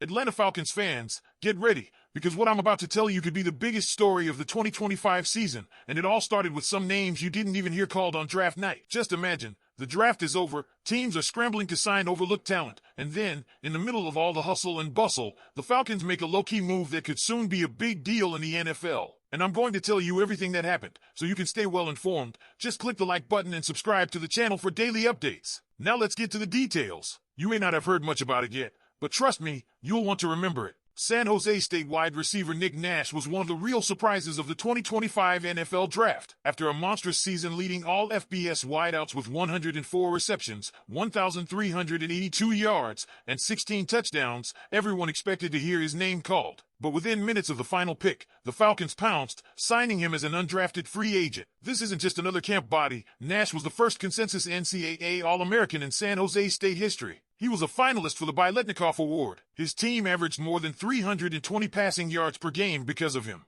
Atlanta Falcons fans, get ready, because what I'm about to tell you could be the biggest story of the 2025 season, and it all started with some names you didn't even hear called on draft night. Just imagine, the draft is over, teams are scrambling to sign overlooked talent, and then, in the middle of all the hustle and bustle, the Falcons make a low-key move that could soon be a big deal in the NFL. And I'm going to tell you everything that happened, so you can stay well informed. Just click the like button and subscribe to the channel for daily updates. Now let's get to the details. You may not have heard much about it yet, but trust me, you'll want to remember it. San Jose State wide receiver Nick Nash was one of the real surprises of the 2025 NFL Draft. After a monstrous season leading all FBS wideouts with 104 receptions, 1,382 yards, and 16 touchdowns, everyone expected to hear his name called. But within minutes of the final pick, the Falcons pounced, signing him as an undrafted free agent. This isn't just another camp body. Nash was the first consensus NCAA All-American in San Jose State history. He was a finalist for the Biletnikoff Award. His team averaged more than 320 passing yards per game because of him.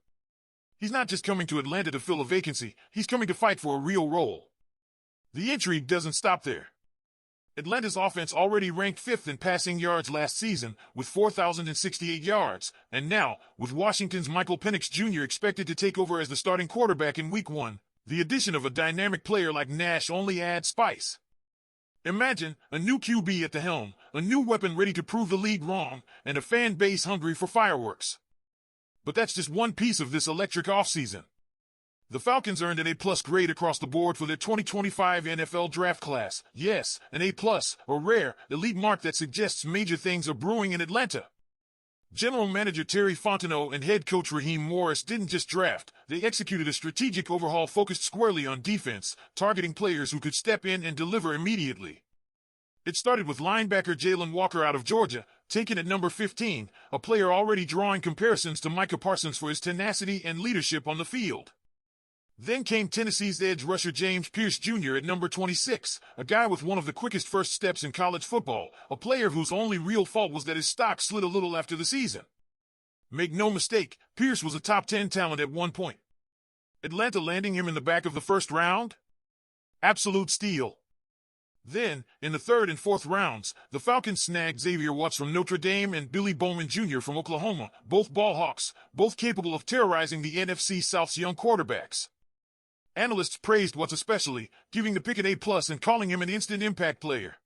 He's not just coming to Atlanta to fill a vacancy, he's coming to fight for a real role. The intrigue doesn't stop there. Atlanta's offense already ranked 5th in passing yards last season with 4,068 yards, and now, with Washington's Michael Penix Jr. expected to take over as the starting quarterback in Week 1, the addition of a dynamic player like Nash only adds spice. Imagine a new QB at the helm, a new weapon ready to prove the league wrong, and a fan base hungry for fireworks. But that's just one piece of this electric offseason. The Falcons earned an A+ grade across the board for their 2025 NFL draft class. Yes, an A+, a rare, elite mark that suggests major things are brewing in Atlanta. General Manager Terry Fontenot and head coach Raheem Morris didn't just draft, they executed a strategic overhaul focused squarely on defense, targeting players who could step in and deliver immediately. It started with linebacker Jalen Walker out of Georgia, taken at number 15, a player already drawing comparisons to Micah Parsons for his tenacity and leadership on the field. Then came Tennessee's edge rusher James Pierce Jr. at number 26, a guy with one of the quickest first steps in college football, a player whose only real fault was that his stock slid a little after the season. Make no mistake, Pierce was a top 10 talent at one point. Atlanta landing him in the back of the first round? Absolute steal. Then, in the 3rd and 4th rounds, the Falcons snagged Xavier Watts from Notre Dame and Billy Bowman Jr. from Oklahoma, both ball hawks, both capable of terrorizing the NFC South's young quarterbacks. Analysts praised Watts especially, giving the pick an A+ and calling him an instant impact player.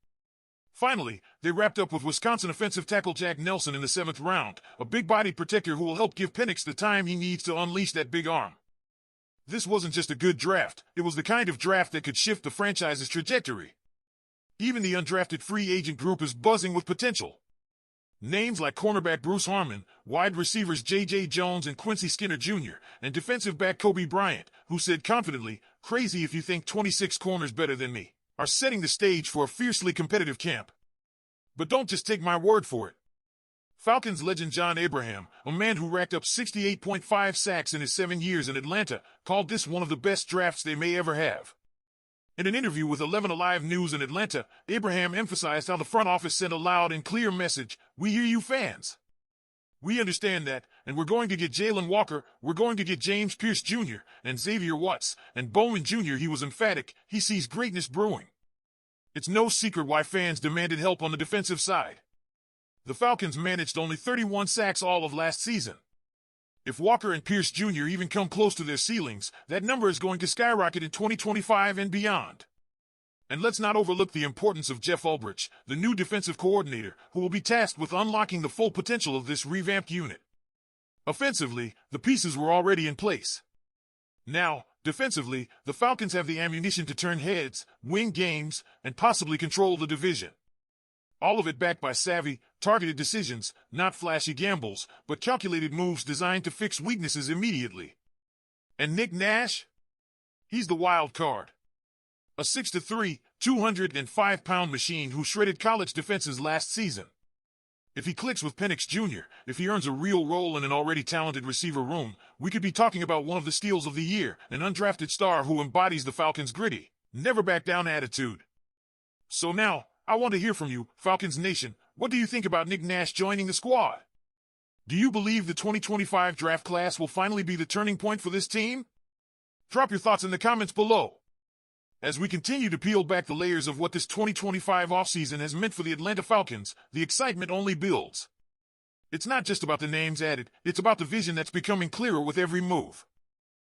Finally, they wrapped up with Wisconsin offensive tackle Jack Nelson in the 7th round, a big-bodied protector who will help give Penix the time he needs to unleash that big arm. This wasn't just a good draft, it was the kind of draft that could shift the franchise's trajectory. Even the undrafted free agent group is buzzing with potential. Names like cornerback Bruce Harmon, wide receivers J.J. Jones and Quincy Skinner Jr., and defensive back Kobe Bryant, who said confidently, "Crazy if you think 26 corners better than me," are setting the stage for a fiercely competitive camp. But don't just take my word for it. Falcons legend John Abraham, a man who racked up 68.5 sacks in his 7 years in Atlanta, called this one of the best drafts they may ever have. In an interview with 11 Alive News in Atlanta, Abraham emphasized how the front office sent a loud and clear message: "We hear you fans. We understand that, and we're going to get Jalen Walker, we're going to get James Pierce Jr., and Xavier Watts, and Bowman Jr." He was emphatic. He sees greatness brewing. It's no secret why fans demanded help on the defensive side. The Falcons managed only 31 sacks all of last season. If Walker and Pierce Jr. even come close to their ceilings, that number is going to skyrocket in 2025 and beyond. And let's not overlook the importance of Jeff Ulbrich, the new defensive coordinator, who will be tasked with unlocking the full potential of this revamped unit. Offensively, the pieces were already in place. Now, defensively, the Falcons have the ammunition to turn heads, win games, and possibly control the division. All of it backed by savvy, targeted decisions, not flashy gambles, but calculated moves designed to fix weaknesses immediately. And Nick Nash? He's the wild card. A 6'3", 205-pound machine who shredded college defenses last season. If he clicks with Penix Jr., if he earns a real role in an already talented receiver room, we could be talking about one of the steals of the year, an undrafted star who embodies the Falcons' gritty, never-back-down attitude. So now, I want to hear from you, Falcons Nation. What do you think about Nick Nash joining the squad? Do you believe the 2025 draft class will finally be the turning point for this team? Drop your thoughts in the comments below. As we continue to peel back the layers of what this 2025 offseason has meant for the Atlanta Falcons, the excitement only builds. It's not just about the names added, it's about the vision that's becoming clearer with every move.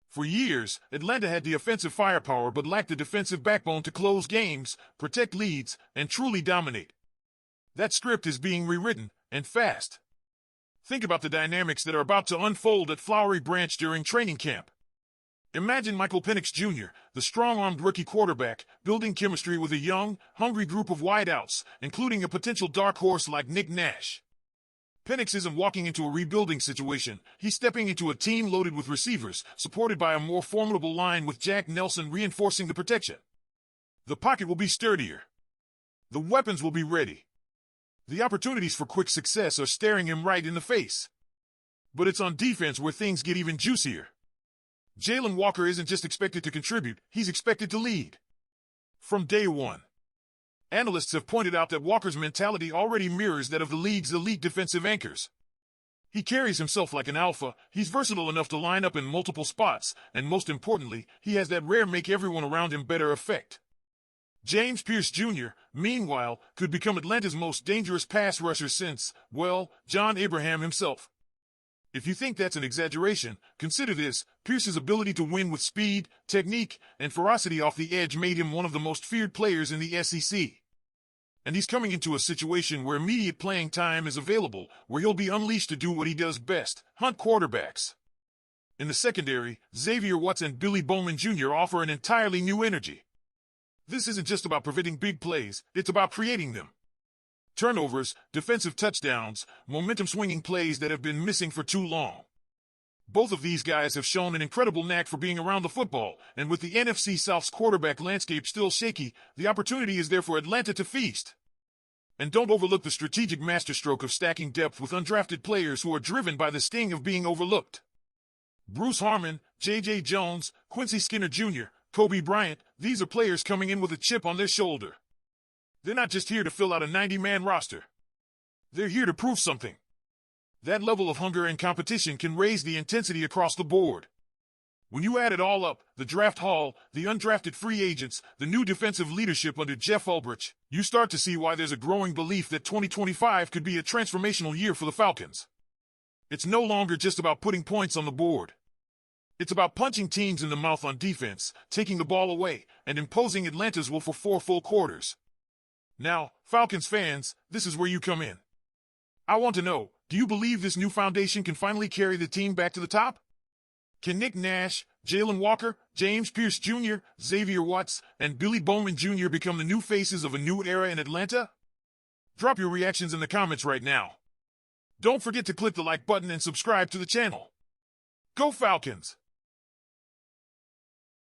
For years, Atlanta had the offensive firepower but lacked the defensive backbone to close games, protect leads, and truly dominate. That script is being rewritten, and fast. Think about the dynamics that are about to unfold at Flowery Branch during training camp. Imagine Michael Penix Jr., the strong-armed rookie quarterback, building chemistry with a young, hungry group of wideouts, including a potential dark horse like Nick Nash. Penix isn't walking into a rebuilding situation. He's stepping into a team loaded with receivers, supported by a more formidable line with Jack Nelson reinforcing the protection. The pocket will be sturdier. The weapons will be ready. The opportunities for quick success are staring him right in the face. But it's on defense where things get even juicier. Jalen Walker isn't just expected to contribute, he's expected to lead. From day one. Analysts have pointed out that Walker's mentality already mirrors that of the league's elite defensive anchors. He carries himself like an alpha, he's versatile enough to line up in multiple spots, and most importantly, he has that rare make everyone around him better effect. James Pierce Jr., meanwhile, could become Atlanta's most dangerous pass rusher since, well, John Abraham himself. If you think that's an exaggeration, consider this: Pierce's ability to win with speed, technique, and ferocity off the edge made him one of the most feared players in the SEC. And he's coming into a situation where immediate playing time is available, where he'll be unleashed to do what he does best: hunt quarterbacks. In the secondary, Xavier Watts and Billy Bowman Jr. offer an entirely new energy. This isn't just about preventing big plays, it's about creating them. Turnovers, defensive touchdowns, momentum-swinging plays that have been missing for too long. Both of these guys have shown an incredible knack for being around the football, and with the NFC South's quarterback landscape still shaky, the opportunity is there for Atlanta to feast. And don't overlook the strategic masterstroke of stacking depth with undrafted players who are driven by the sting of being overlooked. Bruce Harmon, J.J. Jones, Quincy Skinner Jr., Kobe Bryant, these are players coming in with a chip on their shoulder. They're not just here to fill out a 90-man roster. They're here to prove something. That level of hunger and competition can raise the intensity across the board. When you add it all up, the draft haul, the undrafted free agents, the new defensive leadership under Jeff Ulbrich, you start to see why there's a growing belief that 2025 could be a transformational year for the Falcons. It's no longer just about putting points on the board. It's about punching teams in the mouth on defense, taking the ball away, and imposing Atlanta's will for 4 full quarters. Now, Falcons fans, this is where you come in. I want to know, do you believe this new foundation can finally carry the team back to the top? Can Nick Nash, Jalen Walker, James Pierce Jr., Xavier Watts, and Billy Bowman Jr. become the new faces of a new era in Atlanta? Drop your reactions in the comments right now. Don't forget to click the like button and subscribe to the channel. Go Falcons!